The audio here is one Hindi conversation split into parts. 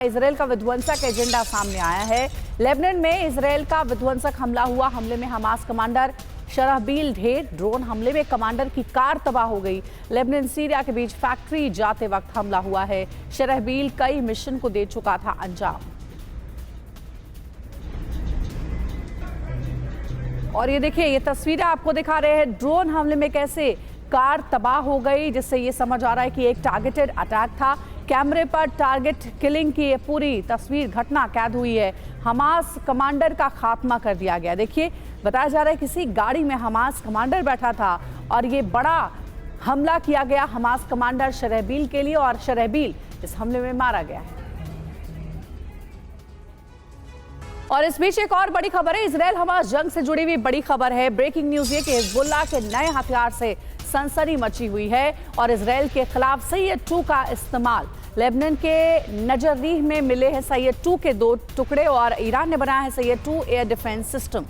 इजरायल का विध्वंसक एजेंडा सामने आया है। लेबनान में इजरायल का विध्वंसक हमला हुआ। हमले में हमास कमांडर शरहबील ढेर ड्रोन हमले में कमांडर की कार तबाह हो गई। लेबनान सीरिया के बीच फैक्ट्री जाते वक्त हमला हुआ है। शरहबील कई मिशन को दे चुका था अंजाम। और ये देखिए, ये तस्वीरें आपको दिखा रहे हैं ड्रोन हमले में कैसे कार तबाह हो गई, जिससे ये समझ आ रहा है कि एक टारगेटेड अटैक था। कैमरे पर टारगेट किलिंग की ये पूरी तस्वीर घटना कैद हुई है। हमास कमांडर का खात्मा कर दिया गया। देखिए, बताया जा रहा है किसी गाड़ी में हमास कमांडर बैठा था और ये बड़ा हमला किया गया हमास कमांडर शरहबील के लिए, और शरहबील इस हमले में मारा गया है। और इस बीच एक और बड़ी खबर है, इजरायल हमास जंग से जुड़ी हुई बड़ी खबर है। ब्रेकिंग न्यूज ये कि हिजबुल्लाह के नए हथियार से सनसनी मची हुई है और इजरायल के खिलाफ सैयद 2 का इस्तेमाल। लेबनान के नजरीह में मिले हैं सैयद 2 के 2 टुकड़े और ईरान ने बनाया है सैयद 2 एयर डिफेंस सिस्टम।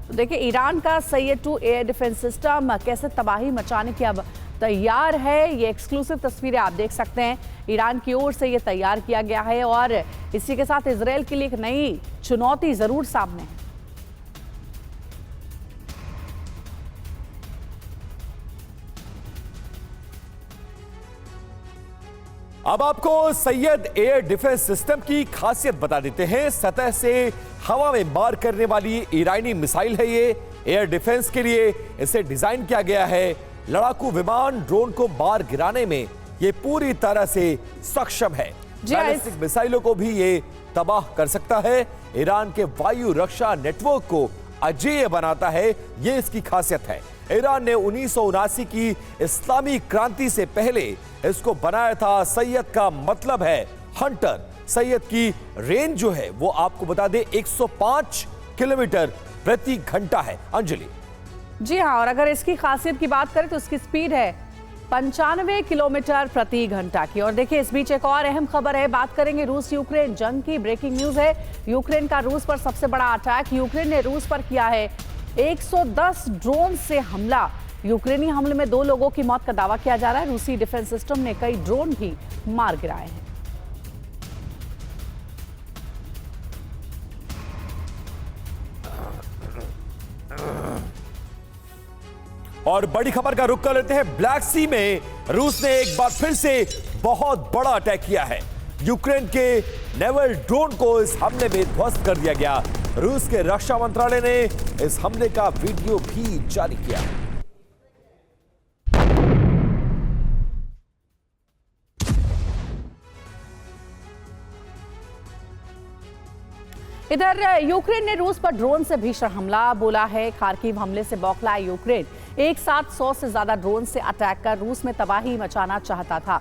तो देखिए, ईरान का सैयद 2 एयर डिफेंस सिस्टम कैसे तबाही मचाने की अब तैयार है। ये एक्सक्लूसिव तस्वीरें आप देख सकते हैं। ईरान की ओर से ये तैयार किया गया है और इसी के साथ इजरायल के लिए एक नई चुनौती जरूर सामने है। अब आपको सैयद एयर डिफेंस सिस्टम की खासियत बता देते हैं। सतह से हवा में मार करने वाली ईरानी मिसाइल है ये। एयर डिफेंस के लिए इसे डिजाइन किया गया है। लड़ाकू विमान ड्रोन को मार गिराने में ये पूरी तरह से सक्षम है। बैलिस्टिक मिसाइलों को भी ये तबाह कर सकता है। ईरान के वायु रक्षा नेटवर्क को अजेय बनाता है, ये इसकी खासियत है। ईरान ने 1979 की इस्लामी क्रांति से पहले इसको बनाया था। सैयद का मतलब है हंटर। सैयद की रेंज जो है वो आपको बता दें 105 किलोमीटर प्रति घंटा है। अंजलि जी हाँ, और अगर इसकी खासियत की बात करें तो इसकी स्पीड है 95 किलोमीटर प्रति घंटा की। और देखिए, इस बीच एक और अहम खबर है, बात करेंगे रूस यूक्रेन जंग की। ब्रेकिंग न्यूज है, यूक्रेन का रूस पर सबसे बड़ा अटैक। यूक्रेन ने रूस पर किया है 110 ड्रोन से हमला। यूक्रेनी हमले में 2 लोगों की मौत का दावा किया जा रहा है। रूसी डिफेंस सिस्टम ने कई ड्रोन भी मार गिराए हैं। और बड़ी खबर का रुख कर लेते हैं। ब्लैक सी में रूस ने एक बार फिर से बहुत बड़ा अटैक किया है। यूक्रेन के नेवल ड्रोन को इस हमले में ध्वस्त कर दिया गया। रूस के रक्षा मंत्रालय ने इस हमले का वीडियो भी जारी किया। इधर यूक्रेन ने रूस पर ड्रोन से भीषण हमला बोला है। खार्किव हमले से बौखला यूक्रेन एक साथ 100 से ज्यादा ड्रोन से अटैक कर रूस में तबाही मचाना चाहता था,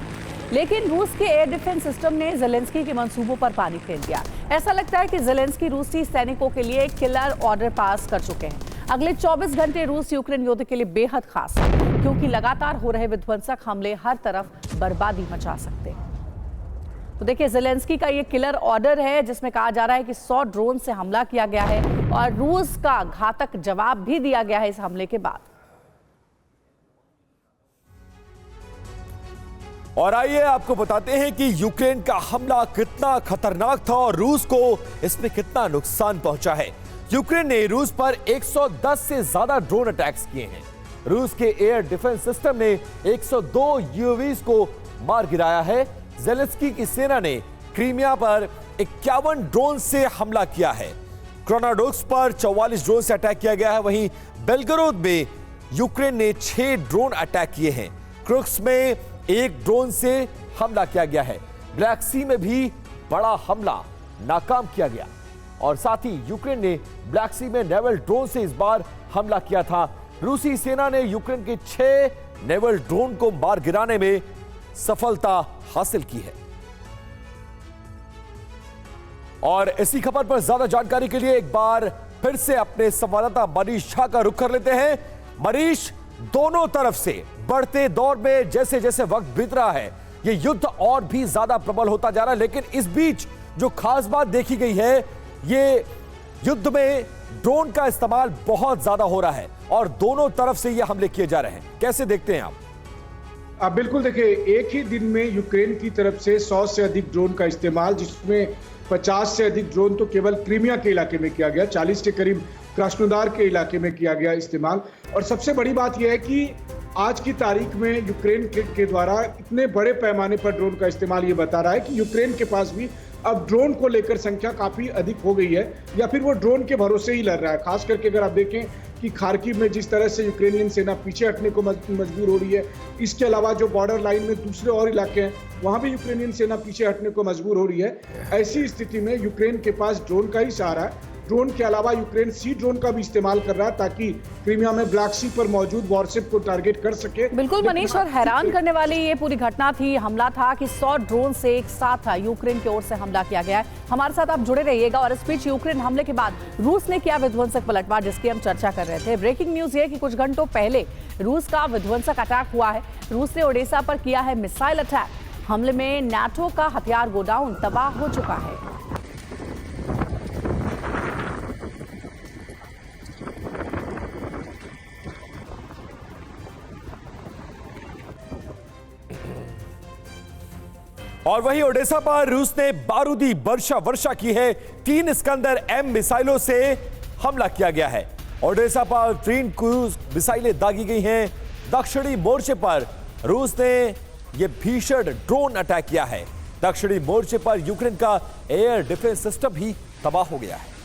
लेकिन रूस के एयर डिफेंस सिस्टम ने ज़ेलेंस्की के मंसूबों पर पानी फेर दिया। ऐसा लगता है कि ज़ेलेंस्की रूसी सैनिकों के लिए एक किलर ऑर्डर पास कर चुके हैं। अगले 24 घंटे रूस यूक्रेन युद्ध के लिए बेहद खास है, क्योंकि लगातार हो रहे विध्वंसक हमले हर तरफ बर्बादी मचा सकते हैं। तो देखिए, ज़ेलेंस्की का ये किलर ऑर्डर है जिसमें कहा जा रहा है कि 100 ड्रोन से हमला किया गया है और रूस का घातक जवाब भी दिया गया है इस हमले के बाद। और आइए आपको बताते हैं कि यूक्रेन का हमला कितना खतरनाक था और रूस को इसमें कितना नुकसान पहुंचा है। यूक्रेन ने रूस पर 110 से ज्यादा ड्रोन अटैक्स किए हैं। रूस के एयर डिफेंस सिस्टम ने 102 यूएवीज को मार गिराया है। ज़ेलेंस्की की सेना ने क्रीमिया पर 51 ड्रोन से हमला किया है। क्रोनाडोक्स पर 44 ड्रोन से अटैक किया गया है। वहीं बेलगरोद में यूक्रेन ने 6 ड्रोन अटैक किए हैं। क्रुक्स में 1 ड्रोन से हमला किया गया है। ब्लैक सी में भी बड़ा हमला नाकाम किया गया और साथ ही यूक्रेन ने ब्लैक सी में नेवल ड्रोन से इस बार हमला किया था। रूसी सेना ने यूक्रेन के 6 नेवल ड्रोन को मार गिराने में सफलता हासिल की है। और इसी खबर पर ज्यादा जानकारी के लिए एक बार फिर से अपने संवाददाता मनीष झा का रुख कर लेते हैं। मनीष, दोनों तरफ से बढ़ते दौर में जैसे जैसे वक्त बीत रहा है, ये युद्ध और भी ज्यादा प्रबल होता जा रहा है, लेकिन इस बीच जो खास बात देखी गई है, ये युद्ध में ड्रोन का इस्तेमाल बहुत ज्यादा हो रहा है और दोनों तरफ से ये हमले किए जा रहे हैं। कैसे देखते हैं आप? बिल्कुल देखिए, एक ही दिन में यूक्रेन की तरफ से 100 से अधिक ड्रोन का इस्तेमाल, जिसमें 50 से अधिक ड्रोन तो केवल क्रीमिया के इलाके में किया गया, 40 के करीब क्रास्नोदार के इलाके में किया गया इस्तेमाल। और सबसे बड़ी बात यह है कि आज की तारीख में यूक्रेन के द्वारा इतने बड़े पैमाने पर ड्रोन का इस्तेमाल ये बता रहा है कि यूक्रेन के पास भी अब ड्रोन को लेकर संख्या काफी अधिक हो गई है, या फिर वो ड्रोन के भरोसे ही लड़ रहा है। खास करके अगर आप देखें कि खार्किव में जिस तरह से यूक्रेनियन सेना पीछे हटने को मजबूर हो रही है, इसके अलावा जो बॉर्डर लाइन में दूसरे और इलाके हैं वहां भी यूक्रेनियन सेना पीछे हटने को मजबूर हो रही है। ऐसी स्थिति में यूक्रेन के पास ड्रोन का ही सहारा है। ड्रोन के अलावा यूक्रेन सी ड्रोन का भी इस्तेमाल कर रहा है ताकि क्रीमिया में ब्लैक सी पर मौजूद वॉरशिप को टारगेट कर सके। बिल्कुल मनीष, और हैरान करने वाली ये पूरी घटना थी, हमला था कि 100 ड्रोन से एक साथ यूक्रेन की ओर से हमला किया गया है। हमारे साथ आप जुड़े रहिएगा। और इस बीच यूक्रेन हमले के बाद रूस ने किया विध्वंसक पलटवार, जिसकी हम चर्चा कर रहे थे। ब्रेकिंग न्यूज ये कि कुछ घंटों पहले रूस का विध्वंसक अटैक हुआ है। रूस ने ओडेसा पर किया है मिसाइल अटैक। हमले में नाटो का हथियार गोडाउन तबाह हो चुका है। और वहीं ओडेसा पर रूस ने बारूदी वर्षा की है। 3 इस्कंदर M मिसाइलों से हमला किया गया है। ओडेसा पर 3 क्रूज मिसाइलें दागी गई हैं। दक्षिणी मोर्चे पर रूस ने यह भीषण ड्रोन अटैक किया है। दक्षिणी मोर्चे पर यूक्रेन का एयर डिफेंस सिस्टम ही तबाह हो गया है।